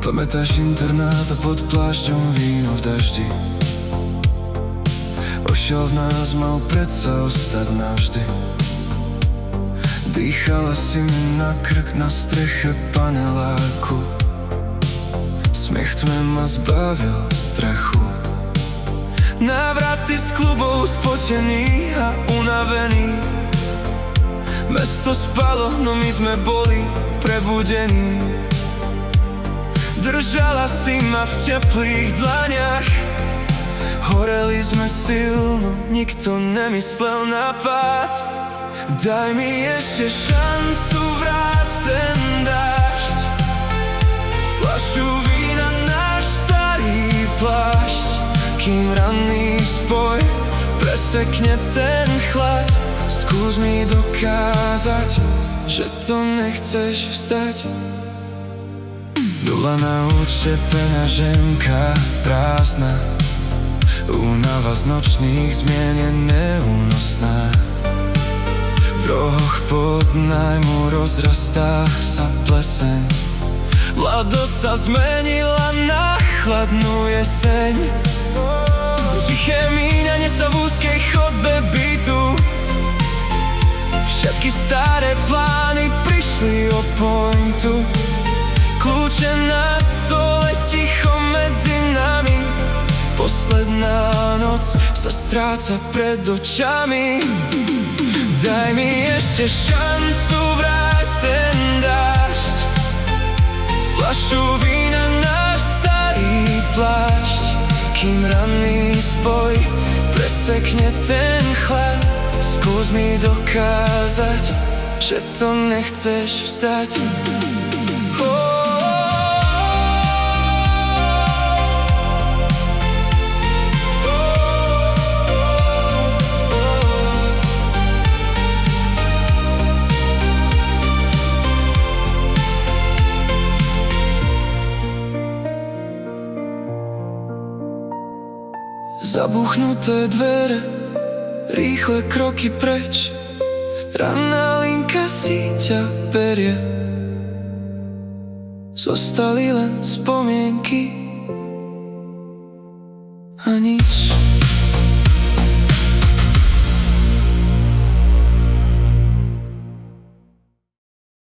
Pamätáš internát a pod plášťom víno v daždi? Ošiel v nás, mal predsa ostať navždy. Dýchala si mi na krk na streche paneláku. Smiech tme ma zbavil strachu. Návraty z klubov spotený a unavený. Mesto spalo, no my sme boli prebudení. Držala si ma v teplých dlaniach. Horeli sme silno, nikto nemyslel na pád. Daj mi ešte šancu, vráť ten dážď. Fľašu vína, náš starý plášť. Kým ranný spoj presekne ten chlad, skús mi dokázať, že to nechceš vzdať. Nula na účte, peňaženka prázdna. Únava z nočných zmien je neúnosná. V rohoch pod nájmu rozrastá sa pleseň. Mladosť sa zmenila na chladnú jeseň. Tiché míňanie sa v úzkej chodbe bytu. Všetky staré plány prišli o pointu. Kľúče na stole, ticho medzi nami. Posledná noc sa stráca pred očami. Daj mi ešte šancu, vráť ten dážď. Fľašu vína, náš starý plášť. Kým ranný spoj presekne ten chlad, skús mi dokázať, že to nechceš vzdať. Zabuchnuté dvere, rýchle kroky preč. Ranná linka si ťa berie. Zostali len spomienky a nič.